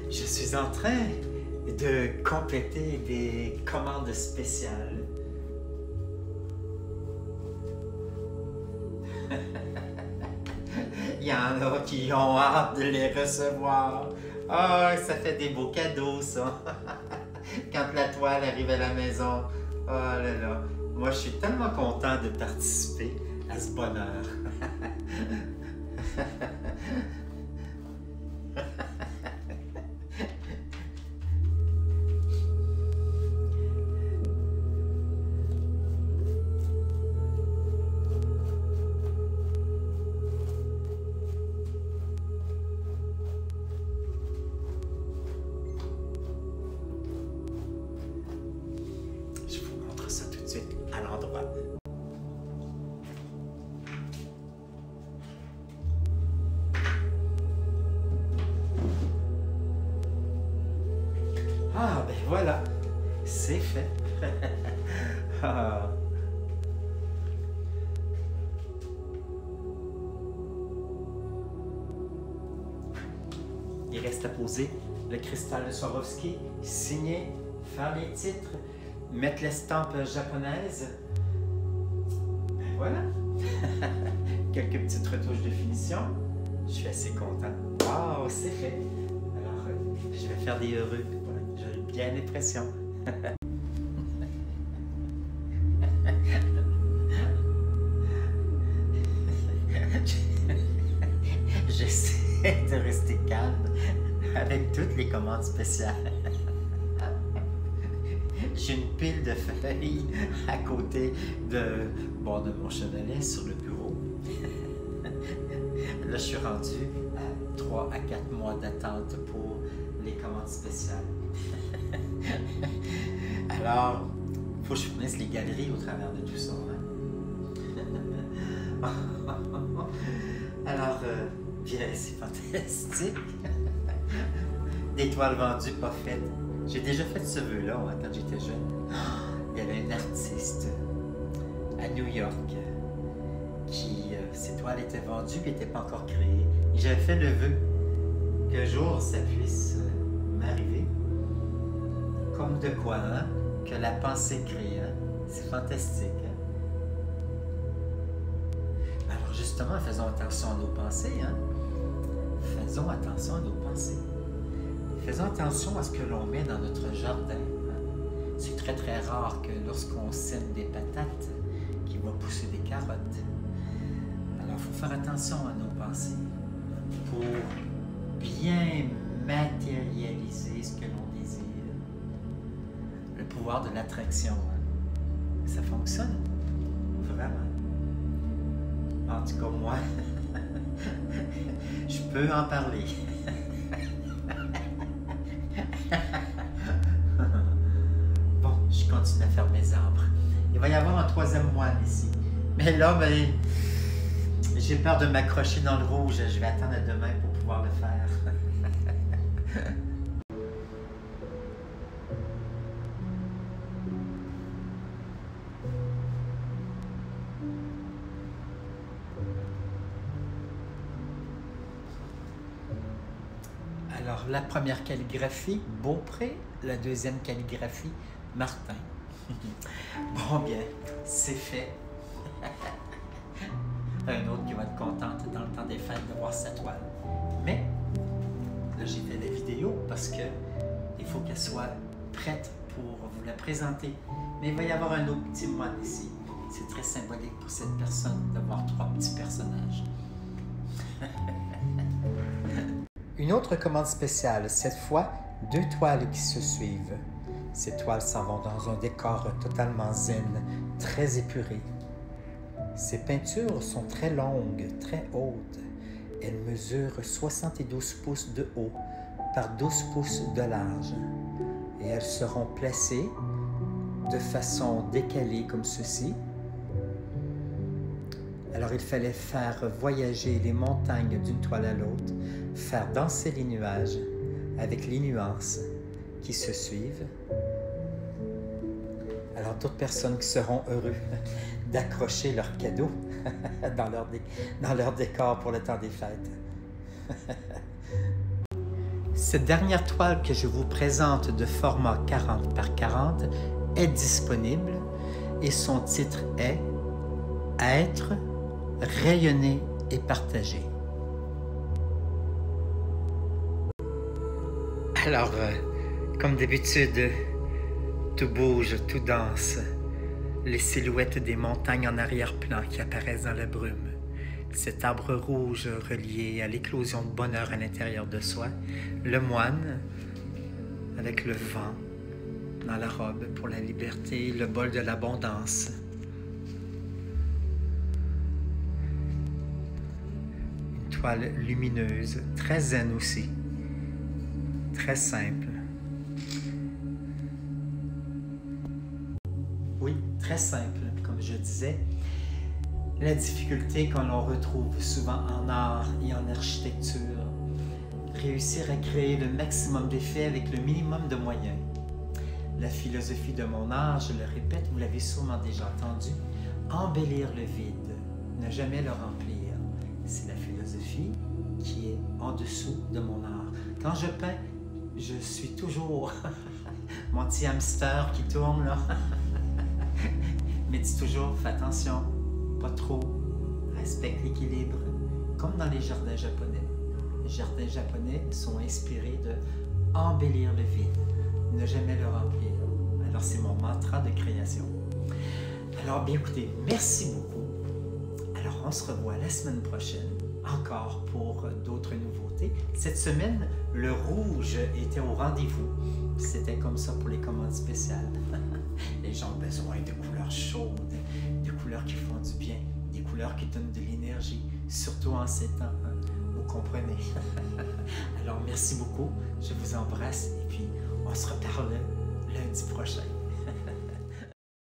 Je suis en train de compléter des commandes spéciales. Il y en a qui ont hâte de les recevoir. Ah, ça fait des beaux cadeaux, ça. Quand la toile arrive à la maison. Oh là là. Moi, je suis tellement content de participer à ce bonheur. Je vous montre ça tout de suite à l'endroit. Ah, ben voilà, c'est fait. Ah. Il reste à poser le cristal de Swarovski, signer, faire les titres, mettre l'estampe japonaise. Ben voilà. Quelques petites retouches de finition. Je suis assez content. Wow, c'est fait. Alors, je vais faire des heureux. Voilà, j'ai bien l'impression. J'essaie de rester calme avec toutes les commandes spéciales. J'ai une pile de feuilles à côté de mon chevalet sur le bureau. Là, je suis rendu à 3 à 4 mois d'attente pour les commandes spéciales. Alors, il faut que je fournisse les galeries au travers de tout ça. Hein? Alors, bien, c'est fantastique. Des toiles vendues, pas faites. J'ai déjà fait ce vœu-là hein, quand j'étais jeune. Il y avait un artiste à New York qui, ses toiles étaient vendues et n'étaient pas encore créées. Et j'avais fait le vœu qu'un jour ça puisse m'arriver. Comme de quoi, hein, que la pensée crée. Hein? C'est fantastique. Hein? Alors justement, faisons attention à nos pensées. Hein? Faisons attention à nos pensées. Faisons attention à ce que l'on met dans notre jardin. C'est très très rare que lorsqu'on sème des patates, qu'il va pousser des carottes. Alors il faut faire attention à nos pensées pour bien matérialiser ce que l'on désire. Le pouvoir de l'attraction, hein? Ça fonctionne, vraiment. En tout cas moi, je peux en parler. Bon, je continue à faire mes arbres. Il va y avoir un troisième moine ici. Mais là, ben, j'ai peur de m'accrocher dans le rouge. Je vais attendre à demain pour pouvoir le faire. Alors, la première calligraphie, Beaupré. La deuxième calligraphie, Martin. Bon, bien, c'est fait. Un autre qui va être contente dans le temps des fêtes de voir sa toile. Mais, là, j'ai fait la vidéo parce que il faut qu'elle soit prête pour vous la présenter. Mais il va y avoir un autre petit moine ici. C'est très symbolique pour cette personne d'avoir 3 petits personnages. Une autre commande spéciale, cette fois 2 toiles qui se suivent. Ces toiles s'en vont dans un décor totalement zen, très épuré. Ces peintures sont très longues, très hautes. Elles mesurent 72 pouces de haut par 12 pouces de large. Et elles seront placées de façon décalée comme ceci. Alors il fallait faire voyager les montagnes d'une toile à l'autre, faire danser les nuages avec les nuances qui se suivent. Alors d'autres personnes qui seront heureux d'accrocher leurs cadeaux dans leur décor pour le temps des fêtes. Cette dernière toile que je vous présente de format 40 par 40 est disponible et son titre est « Être, rayonner et partager ». Alors, comme d'habitude, tout bouge, tout danse. Les silhouettes des montagnes en arrière-plan qui apparaissent dans la brume. Cet arbre rouge relié à l'éclosion de bonheur à l'intérieur de soi. Le moine avec le vent dans la robe pour la liberté, le bol de l'abondance. Une toile lumineuse, très zen aussi, très simple. Oui, très simple, comme je disais. La difficulté que l'on retrouve souvent en art et en architecture. Réussir à créer le maximum d'effets avec le minimum de moyens. La philosophie de mon art, je le répète, vous l'avez sûrement déjà entendu, embellir le vide, ne jamais le remplir. C'est la philosophie qui est en dessous de mon art. Quand je peins, je suis toujours mon petit hamster qui tourne là. Mais dis toujours, fais attention, pas trop, respecte l'équilibre, comme dans les jardins japonais. Les jardins japonais sont inspirés de embellir le vide, ne jamais le remplir. Alors c'est mon mantra de création. Alors bien écoutez, merci beaucoup. Alors on se revoit la semaine prochaine, encore pour d'autres nouveautés. Cette semaine, le rouge était au rendez-vous. C'était comme ça pour les commandes spéciales. Les gens ont besoin de couleurs chaudes, de couleurs qui font du bien, des couleurs qui donnent de l'énergie, surtout en ces temps, hein? Vous comprenez. Alors merci beaucoup, je vous embrasse et puis on se reparle